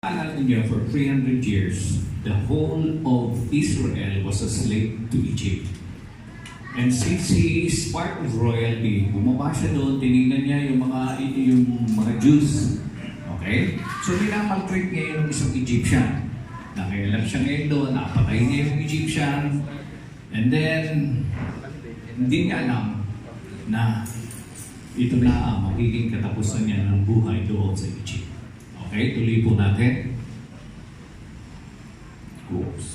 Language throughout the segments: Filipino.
Alam niyo, for 300 years, the whole of Israel was a slave to Egypt. And since he is part of royalty, bumaba siya doon, tinignan niya yung mga Jews. Okay? So minamaltreat niya yung isang Egyptian. Nakialam siya ngayon doon, napatay niya yung Egyptian. And then, hindi niya alam na ito na ang magiging katapusan niya ng buhay doon sa Egypt. Okay, tuloy po natin. Oops.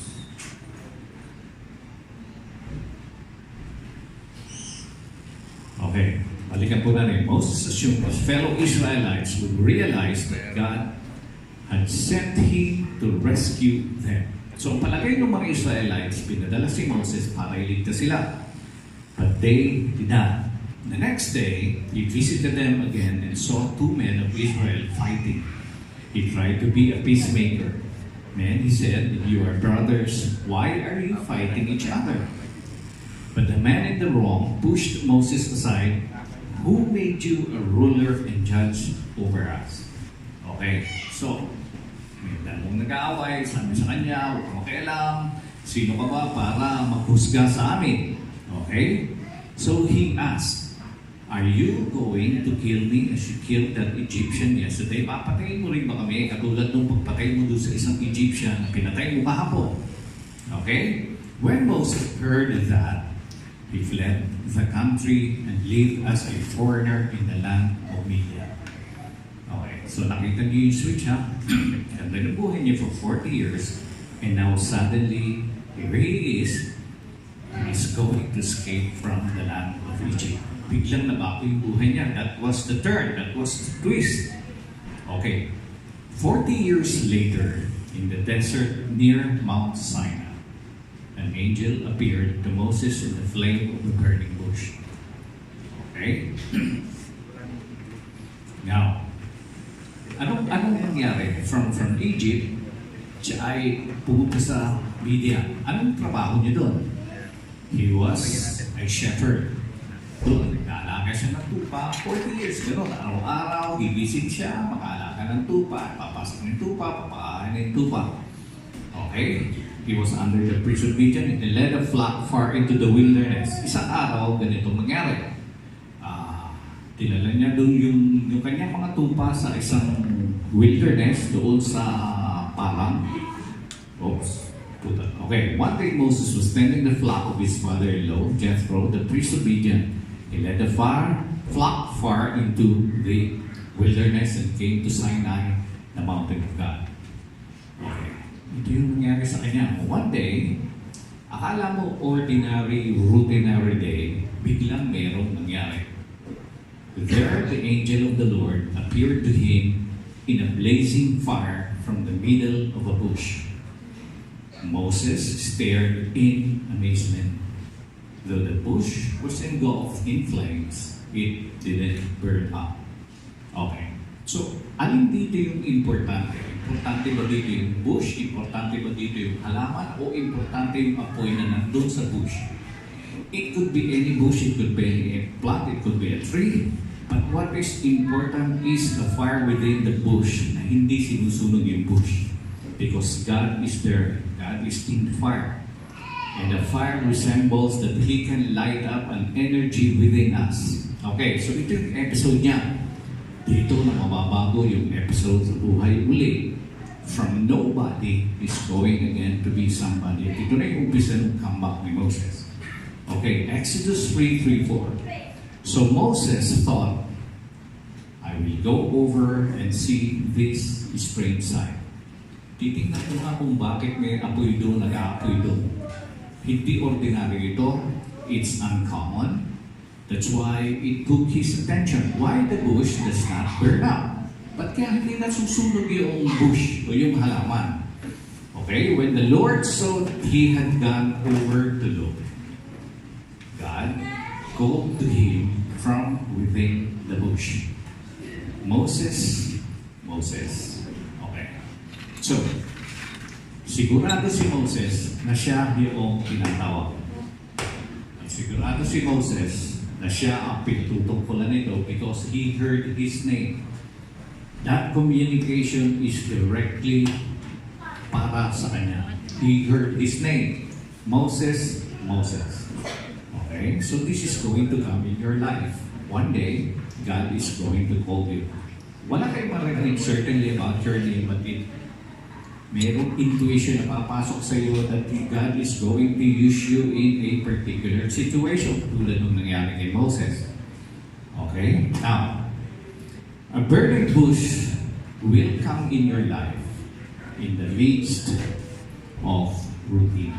Okay, balikan po natin. Moses assumed his fellow Israelites would realize that God had sent him to rescue them. So, ang palagay ng mga Israelites, pinadala si Moses para iligtas sila. But they did not. The next day, he visited them again and saw two men of Israel fighting. He tried to be a peacemaker. Man, he said, "You are brothers. Why are you fighting each other?" But the man in the wrong pushed Moses aside. "Who made you a ruler and judge over us?" Okay, so, may dalawang nag-aaway, sabi sa kanya, "Huwag makialam. Sino ka ba para maghusga sa amin?" Okay? So he asked, "Are you going to kill me as you killed that Egyptian yesterday?" Papatayin mo rin ba kami katulad nung pagpatay mo doon sa isang Egyptian na pinatay mo kahapon? Okay? When Moses heard that, he fled the country and lived as a foreigner in the land of Midian. Okay, so nakita niyo yung switch, ha? Ganda na buhay niya for 40 years and now suddenly, here he is. He's going to escape from the land of Egypt. Biglang nabago yung buhay niya. That was the turn. That was the twist. Okay. 40 years later, in the desert near Mount Sinai, an angel appeared to Moses in the flame of a burning bush. Okay? Now, anong nangyari? From Egypt, siya ay pumunta sa Midian. Anong trabaho niya doon? He was a shepherd. Doon, nag-aalaga siya ng tupa, 40 years, gano'n, araw-araw, gigising siya, makaalaga ng tupa, papasok ng tupa, papakain ng tupa. Okay? He was under the priesthood Midian and he led a flock far into the wilderness. Isang araw, ganitong nangyari. Tinala niya doon yung kanyang mga tupa sa isang wilderness doon sa parang. Oops. Okay, one day Moses was tending the flock of his father-in-law, Jethro, the priest of Midian. He led the flock far into the wilderness and came to Sinai, the mountain of God. Okay. Ito yung nangyari sa kanya. One day, akala mo ordinary, routinary day, biglang merong nangyari. There, the angel of the Lord appeared to him in a blazing fire from the middle of a bush. Moses stared in amazement. Though the bush was engulfed in flames, it didn't burn up. Okay. So, alin dito yung importante? Importante ba dito yung bush? Importante ba dito yung halaman? O importante yung apoy na nandun sa bush? It could be any bush, it could be a plant, it could be a tree. But what is important is the fire within the bush na hindi sinusunog yung bush. Because God is there. God is in the fire. And the fire resembles that He can light up an energy within us. Okay, so ito yung episode niya. Dito na mababago yung episode sa buhay uli. From nobody is going again to be somebody. Ito na yung umpisa ng comeback ni Moses. Okay, Exodus 3:4. So Moses thought, I will go over and see this strange sight. Titingnan ko nga kung bakit may apoy doon, nag-aapoy doon. Hindi ordinary ito. It's uncommon. That's why it took his attention. Why the bush does not burn up? Ba't kaya hindi nasusunog yung bush o yung halaman? Okay, when the Lord saw that he had gone over to look, God called to him from within the bush. Moses. Okay. So, sigurado si Moses na siya yung tinatawag. Sigurado si Moses na siya ang pinatutungkulan nito because he heard his name. That communication is directly para sa kanya. He heard his name, Moses, Moses. Okay? So this is going to come in your life. One day, God is going to call you. Wala kayong marinig certainly about your name, but merong intuition na papasok sa iyo that God is going to use you in a particular situation, tulad nung nangyari kay Moses. Okay? Now, a burning bush will come in your life in the midst of routine.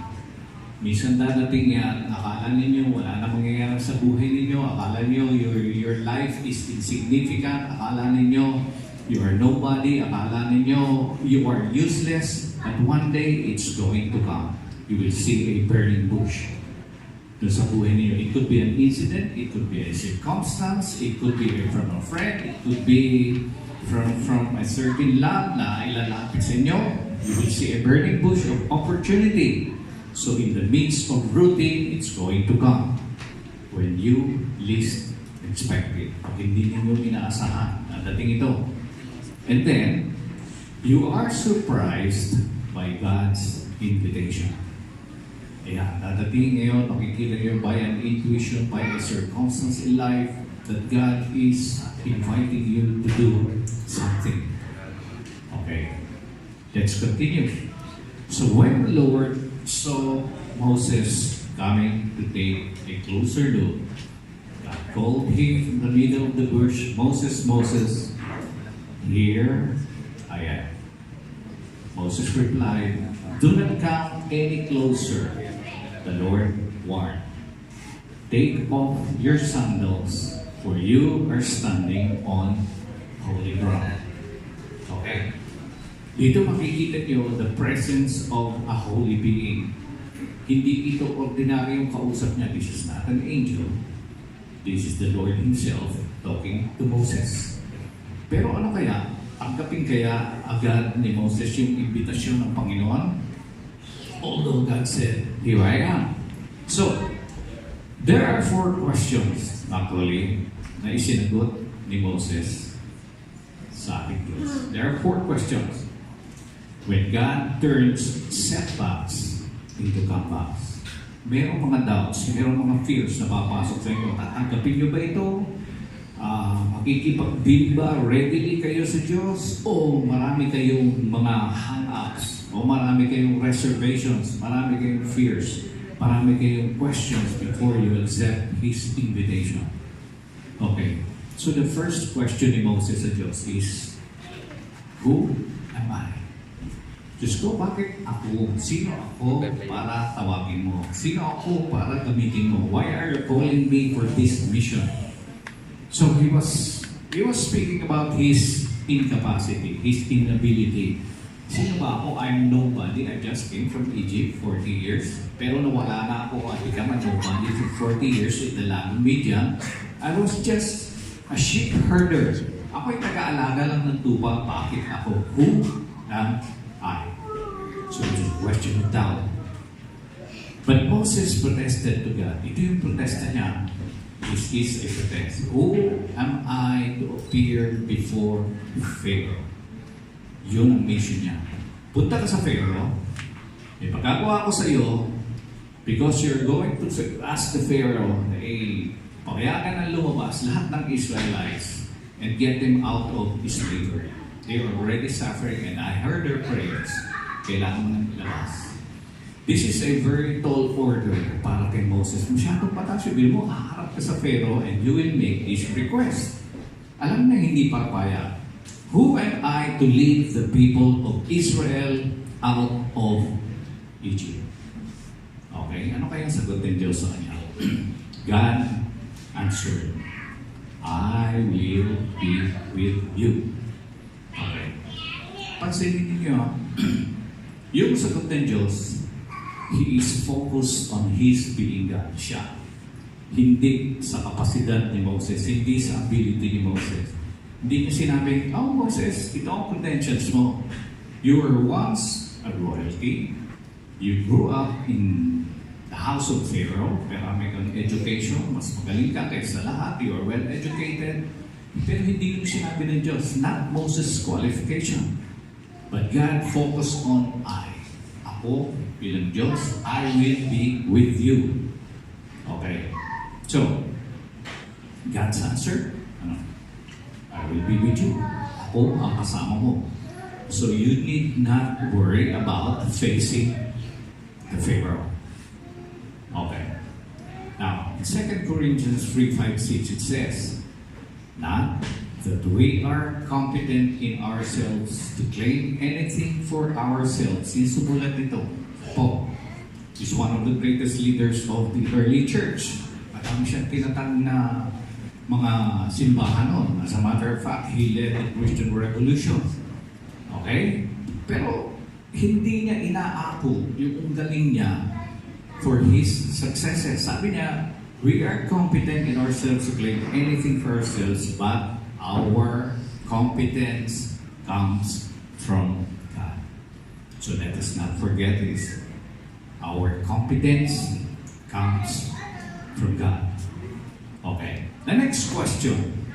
Minsan dadating yan, akala ninyo wala na mangyayari sa buhay ninyo, akala ninyo your life is insignificant, akala ninyo you are nobody, akala ninyo you are useless, and one day it's going to come. You will see a burning bush doon sa buhay ninyo. It could be an incident, it could be a circumstance, it could be from a friend, it could be from a certain love na ilalapit sa inyo. You will see a burning bush of opportunity. So in the midst of routine, it's going to come when you least expect it. Pag hindi ninyo inaasahan, nadating ito. And then, you are surprised by God's invitation. Ayan, dadating ngayon, makikita nyo by an intuition, by a circumstance in life, that God is inviting you to do something. Okay, let's continue. So when the Lord saw Moses coming to take a closer look, God called him from the middle of the bush, Moses, Moses, here I am. Moses replied, do not come any closer, the Lord warned. Take off your sandals, for you are standing on holy ground. Okay? Dito makikita niyo the presence of a holy being. Hindi ito ordinaryong kausap niya. This is not an angel. This is the Lord Himself talking to Moses. Pero ano kaya? Tanggapin kaya agad ni Moses yung imbitasyon ng Panginoon? Although God said, here I am. So, there are 4 questions actually na isinagot ni Moses sa ating Diyos. There are 4 questions. When God turns setbacks into comebacks, merong mga doubts, merong mga fears na papasok sa inyo. Tatanggapin nyo ba ito? Makikipag-deal ba readily kayo sa Diyos? O marami kayong mga hang-ups? O marami kayong reservations? Marami kayong fears? Marami kayong questions before you accept His invitation? Okay. So the first question ni Moses sa Diyos is, who am I? Diyos ko, bakit ako? Sino ako para tawagin mo? Sino ako para gamitin mo? Why are you calling me for this mission? So he was speaking about his incapacity, his inability. Sino ba ako? I'm nobody. I just came from Egypt 40 years. Pero nawala na ako. I became a nobody for 40 years in the land of Midian. I was just a sheep herder. Ako'y taga-alaga lang ng tupa. Bakit ako? Who am I? So it's a question of doubt. But Moses protested to God. Ito yung protesta niya. This is a protest. Who am I to appear before Pharaoh? Yun ang mission niya. Punta ka sa Pharaoh. May pagkagawa ko sa iyo because you're going to ask the Pharaoh na payagan ng lumabas lahat ng Israelites and get them out of slavery. They were already suffering and I heard their prayers. Kailangan mo nang ilabas. This is a very tall order para kay Moses. Masyadong pataas yung mo, haharap ka sa Pharaoh and you will make this request. Alam na hindi papaya. Who am I to lead the people of Israel out of Egypt? Okay, ano kaya sagot ng Diyos sa kanya? God answered, I will be with you. Okay. Pansinin niyo, yung sagot ng Diyos, He is focused on His being God. Siya. Hindi sa kapasidad ni Moses, hindi sa ability ni Moses. Hindi niya sinabi, oh Moses, ito ang credentials mo. You were once a royalty. You grew up in the house of Pharaoh. Marami kang education. Mas magaling ka kaysa lahat. You are well educated. Pero hindi yun sinabi ng Diyos. Not Moses' qualification. But God focused on I. Ako, bilang Diyos, I will be with you. Okay. So, God's answer, ano? I will be with you. Ako ang kasama mo. So you need not worry about facing the Pharaoh. Okay. Now, in 2 Corinthians 3:5-6, it says, not that we are competent in ourselves to claim anything for ourselves. Yung sumulat nito, Paul, is one of the greatest leaders of the early church. Marami siyang tinatang na mga simbahan noon. As a matter of fact, he led the Christian Revolution. Okay? Pero hindi niya inaako yung galing niya for his successes. Sabi niya, we are competent in ourselves to claim anything for ourselves, but our competence comes from God. So let us not forget this. Our competence comes from God. Okay. The next question.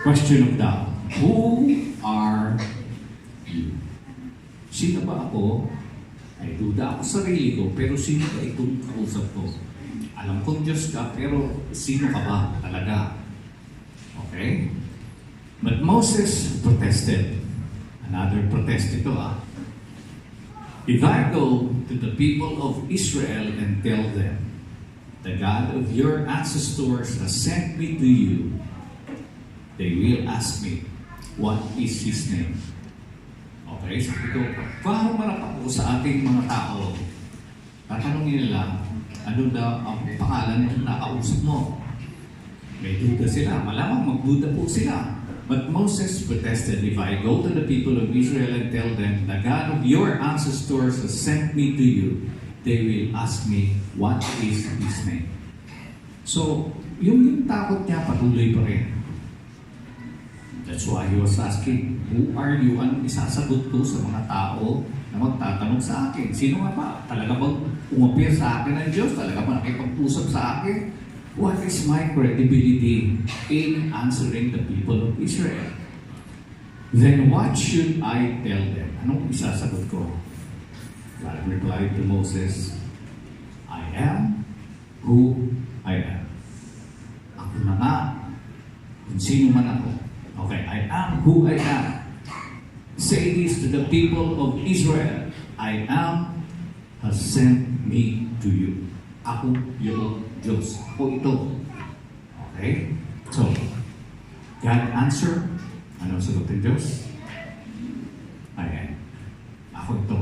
Question of doubt. Who are you? Sino ba ako? Ay, duda ako sa sarili ko, pero sino ba itong kausap ko? Alam kong Diyos ka, pero sino ka ba talaga? Okay? But Moses protested. Another protest ito If I go to the people of Israel and tell them, the God of your ancestors has sent me to you, they will ask me, what is His name? Okay, sabi ko, paano manapak ko sa ating mga tao? Tatanungin nila, ano daw ang pangalan ng nakausap mo? May duda sila, malamang magduda po sila. But Moses protested, if I go to the people of Israel and tell them, the God of your ancestors has sent me to you, they will ask me, what is His name? So, yung takot niya patuloy pa rin. That's why he was asking, who are you? Anong isasagot ko sa mga tao na magtatanong sa akin? Sino nga ba? Talaga bang umapir sa akin ng Diyos? Talaga ba nakipag-usap sa akin? What is my credibility in answering the people of Israel? Then what should I tell them? Anong isasagot ko? God replied to Moses, I am who I am. Ako na nga, kung sino man ako. Okay, I am who I am. Say this to the people of Israel, I am has sent me to you. Ako yung Diyos. Ako ito. Okay? So, God answer. Ano sagot ng Diyos? I am. Ako ito.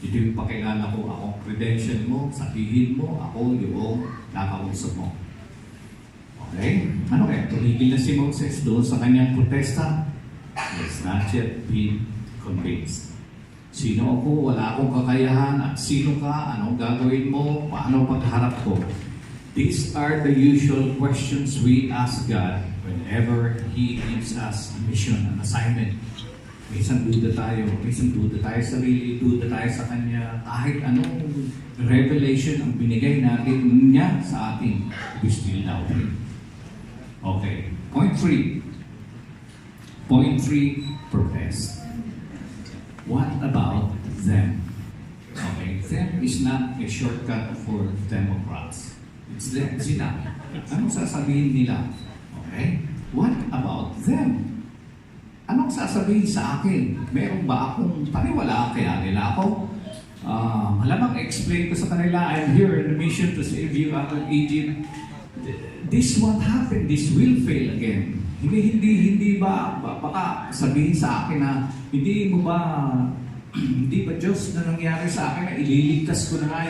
Ito yung pakilala ko. Ako credential mo. Sabihin mo. Ako yung nakausap mo. Okay? Ano kaya? Tumigil na si Moses doon sa kanyang protesta. He has not yet been convinced. Sino ako? Wala akong kakayahan. At sino ka? Anong gagawin mo? Paano pagharap ko? These are the usual questions we ask God whenever He gives us a mission, an assignment. Minsan duda tayo sa sarili, duda tayo sa Kanya. Kahit anong revelation ang binigay natin niya sa atin, we still doubt Him. Okay, point 3. Point 3, protest. What about them? Okay, them is not a shortcut for Democrats. It's them, sila. Anong sasabihin nila? Okay? What about them? Anong sasabihin sa akin? Meron ba akong paniwala kaya nila ako? Malamang explain ko sa kanila, I'm here in a mission to save you out of Egypt. This won't happen. This will fail again. Hindi ba baka sabihin sa akin na hindi ba Diyos na nangyari sa akin na ililigtas ko na nga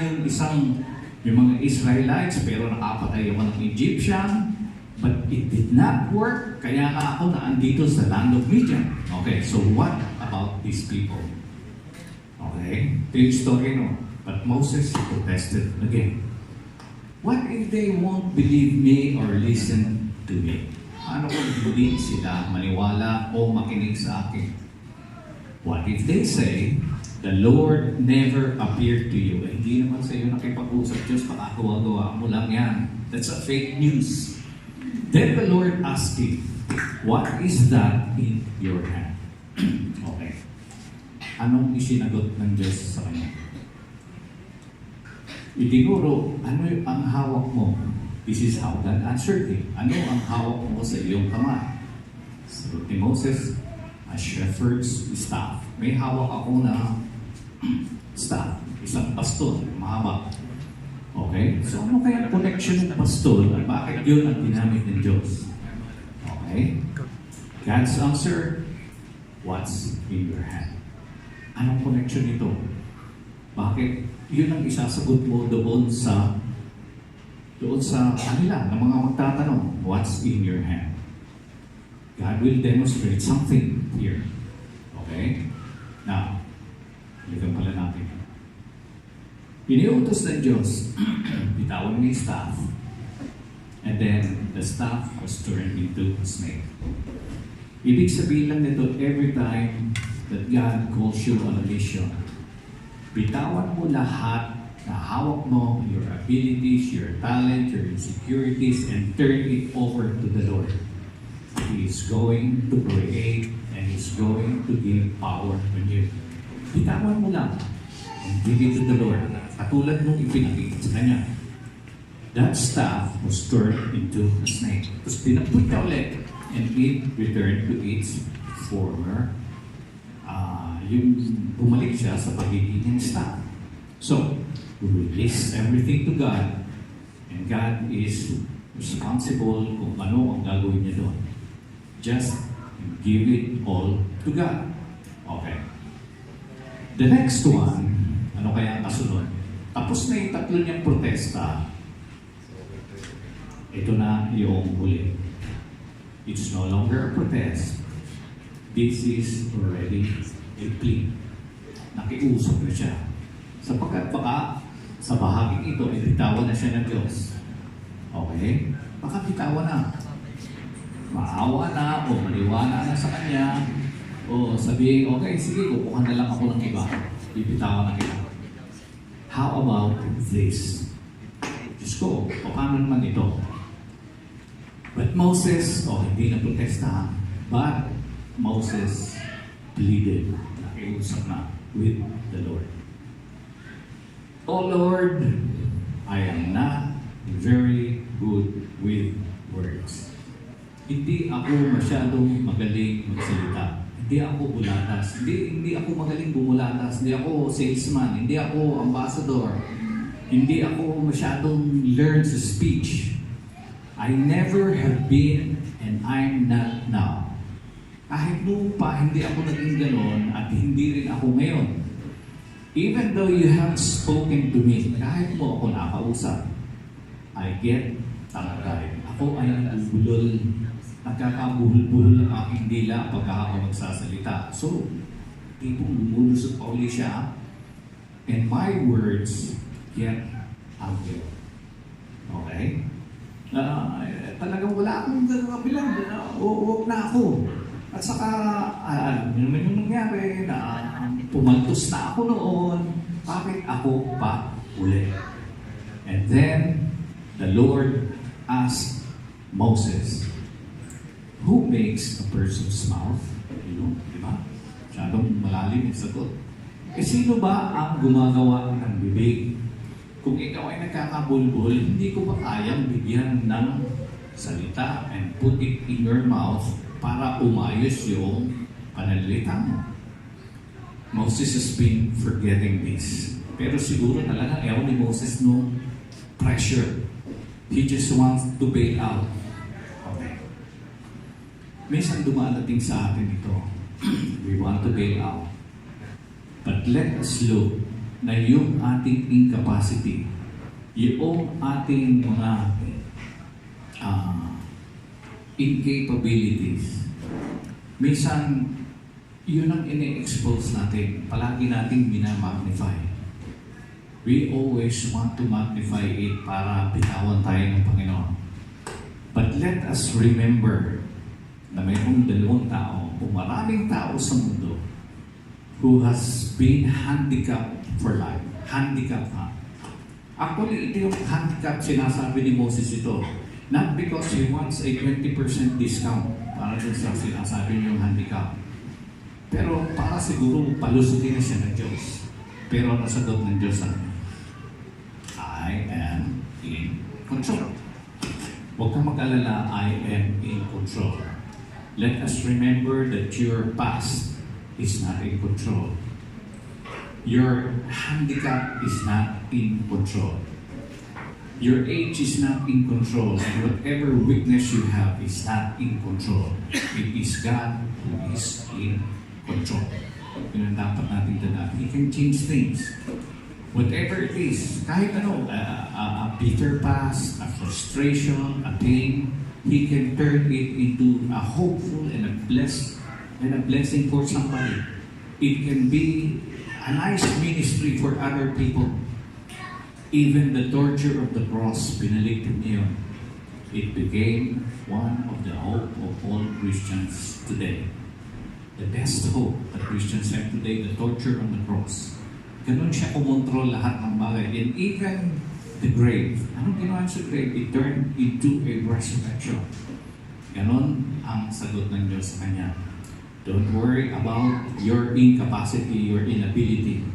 yung mga Israelites pero nakapatay yung mga Egyptian, but it did not work, kaya nga ako na andito sa land of Midian. Okay, so what about these people? Okay, ito yung story, no? But Moses protested again. What if they won't believe me or listen to me? Ano kung hindi sila maniwala o makinig sa akin? What if they say, the Lord never appeared to you? Eh, hindi naman sa iyo nakipag-usap Diyos, pakagawa-gawa mo lang yan. That's a fake news. Then the Lord asked him, What is that in your hand? Okay. Anong isinagot ng Diyos sa kanya? Itinuro, ano ang hawak mo? This is how God answered him. Ano ang hawak mo sa iyong kamay? Sagot ni Moses, a shepherd's staff. May hawak ako na staff, isang baston, mahaba. Okay? So ano kaya connection ng baston at bakit yun ang ginamit ng Diyos? Okay? God's answer, what's in your hand? Anong connection nito? Bakit yun ang isasagot mo doon sa kanila ng mga magtatanong, what's in your hand? God will demonstrate something here. Okay? Now, balikan pala natin. Iniutos ng Diyos, bitawan mo yung staff, and then the staff was turned into a snake. Ibig sabihin lang nito, every time that God calls you on a mission, bitawan mo lahat na hawak mo, your abilities, your talent, your insecurities, and turn it over to the Lord. He is going to create and He's going to give power on you. Bitawan mo lang and give it to the Lord. Katulad nung ipinakita sa Kanya. That staff was turned into a snake. Tapos pinaput ka ulit and it returned to its former yung bumalik siya sa pagiging staff. So, we release everything to God and God is responsible kung ano ang gagawin niya doon. Just give it all to God. Okay. The next one, ano kaya ang kasunod? Tapos na yung tatlo niyang protesta. Ito na yung huli. It's no longer a protest. This is already a plea. Nakiusap na siya. Sapagkat baka sa bahaging ito, bitawan na siya ng Diyos. Okay? Baka bitawan na. Maawa na o maniwala na sa Kanya o sabihin, okay, sige, kukuha na lang ako ng iba. Bibitawan na kita. How about this? Diyos ko, o paano naman ito? But Moses, hindi na protesta, but Moses pleaded, nakiusap na with the Lord. Oh Lord, I am not very good with words. Hindi ako masyadong magaling magsalita. Hindi ako bulatas. Hindi ako magaling bumulatas. Hindi ako salesman. Hindi ako ambassador. Hindi ako masyadong learned sa speech. I never have been and I'm not now. Kahit noon pa, hindi ako naging ganon at hindi rin ako ngayon. Even though you have spoken to me, kahit mo ako nakausap, I get tangkay. Ako ay nagulol, nagkakabuhol-buhol ang aking dila pagka ako magsasalita. So, tipong lumulusot pa uli siya, and my words get out there. Okay? Talagang wala akong kabilang, huwag na ako. At saka, alam niyo naman yung nangyari na pumaltos na ako noon, bakit ako pa uli? And then, the Lord asked Moses, who makes a person's mouth? Di ba? Masyadong malalim yung sagot. Sino ba ang gumagawa ng bibig? Kung ikaw ay nagkakabulbul, hindi ko ba kayang bigyan ng salita and put it in your mouth para umayos yung panalita mo? Moses has been forgetting this. Pero siguro talaga ayaw ni Moses no pressure. He just wants to bail out. Okay. Minsan dumadating sa atin ito. We want to bail out. But let us look na yung ating incapacity, yung ating mga incapabilities, minsan yun ang ini-expose natin. Palagi nating minamagnify. We always want to magnify it para bitawan tayo ng Panginoon. But let us remember na mayroong dalawang tao o maraming tao sa mundo who has been handicapped for life. Handicap ha. Actually, ito yung handicap sinasabi ni Moses ito. Not because he wants a 20% discount para dun sa sinasabi niyong handicap. Pero para siguro palusugin na siya ng Diyos. Pero nasagot ng Diyos sa kanya, I am in control. Huwag kang mag-alala, I am in control. Let us remember that your past is not in control. Your handicap is not in control. Your age is not in control, and whatever weakness you have is not in control. It is God who is in control. Yun ang dapat natin tandaan. He can change things. Whatever it is, kahit ano, a bitter past, a frustration, a pain, He can turn it into a hopeful and a blessing for somebody. It can be a nice ministry for other people. Even the torture of the cross, pinaligtad niya yun. It became one of the hope of all Christians today. The best hope that Christians have today, the torture on the cross. Ganun siya kumontrol lahat ng bagay. And even the grave. Anong ginawa sa grave? It turned into a resurrection. Ganon ang sagot ng Diyos sa kanya. Don't worry about your incapacity, your inability.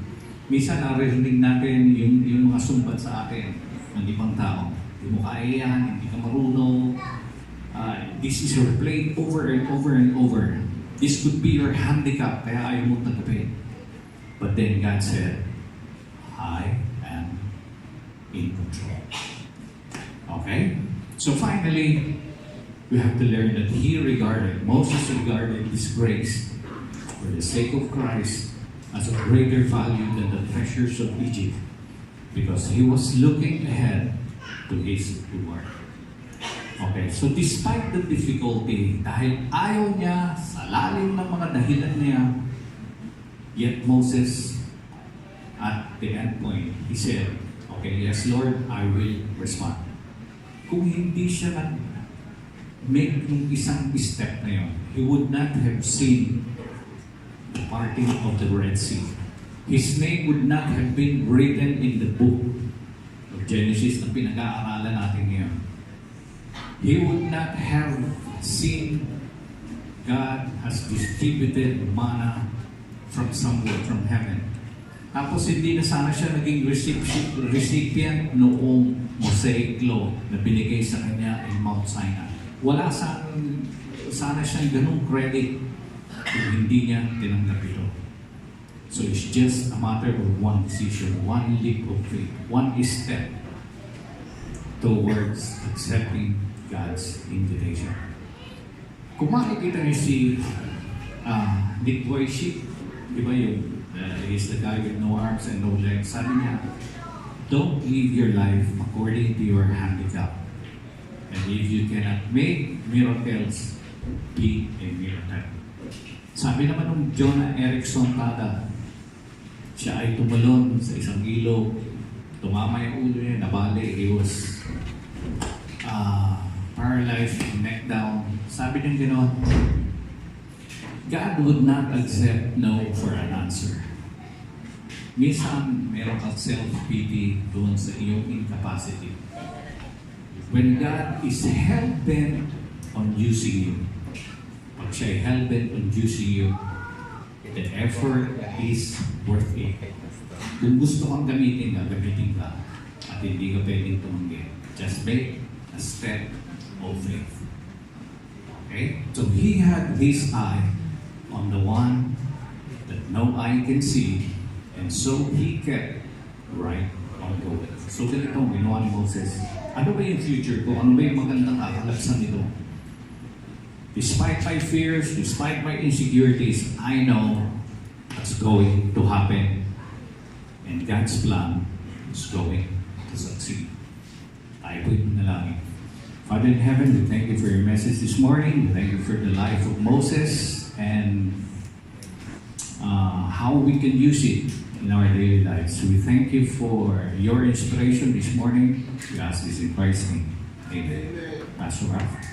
Minsan naririnig natin yung mga sumbat sa atin ng ibang tao. Hindi mo kaya yan, hindi ka marunong. This is your plate over and over and over. This could be your handicap, kaya ayaw mo tanggapin. But then God said, I am in control. Okay? So finally, we have to learn that Moses regarded this grace for the sake of Christ as a greater value than the treasures of Egypt, because he was looking ahead to his reward. Okay, so despite the difficulty, dahil ayaw niya sa lalim ng mga dahilan niya, yet Moses, at the end point, he said, okay, yes Lord, I will respond. Kung hindi siya nag-make yung isang step na yun, he would not have seen the parting of the Red Sea. His name would not have been written in the book of Genesis na pinag-aaralan natin ngayon. He would not have seen God has distributed manna from somewhere, from heaven. Tapos hindi na sana siya naging recipient noong Mosaic Law na binigay sa kanya in Mount Sinai. Wala sana siyang ganung credit kung hindi niya tinanggap ito. So it's just a matter of one decision, one leap of faith, one step towards accepting God's invitation. Kung makikita niyo si Nick Wojcik, di ba yung he's the guy with no arms and no legs, sabi niya, don't live your life according to your handicap. And if you cannot make miracles, be a miracle. Sabi naman ng Jonah Erickson Tada, siya ay tumalon sa isang ilog, tumama yung ulo niya, nabali, he was paralyzed, neck down. Sabi niya gano'n, God would not accept no for an answer. Minsan, meron kang self-pity doon sa iyong incapacity. When God is hell-bent on using you, pag siya ay hell-bent on using you, the effort is worth it. Kung gusto kang gamitin ka, at hindi ka pwedeng tumanggi. Just make a step of faith. Okay? So he had his eye on the one that no eye can see, and so he kept right on going. So ganito ang ginawa ni Moses. Ano ba yung future ko? Ano ba yung magandang kakalapsan nito? Despite my fears, despite my insecurities, I know what's going to happen. And God's plan is going to succeed. Tayo po'y manalangin. Father in heaven, we thank you for your message this morning. We thank you for the life of Moses and how we can use it in our daily lives. We thank you for your inspiration this morning. We ask this in Christ's name. Amen. Pastor Ralph.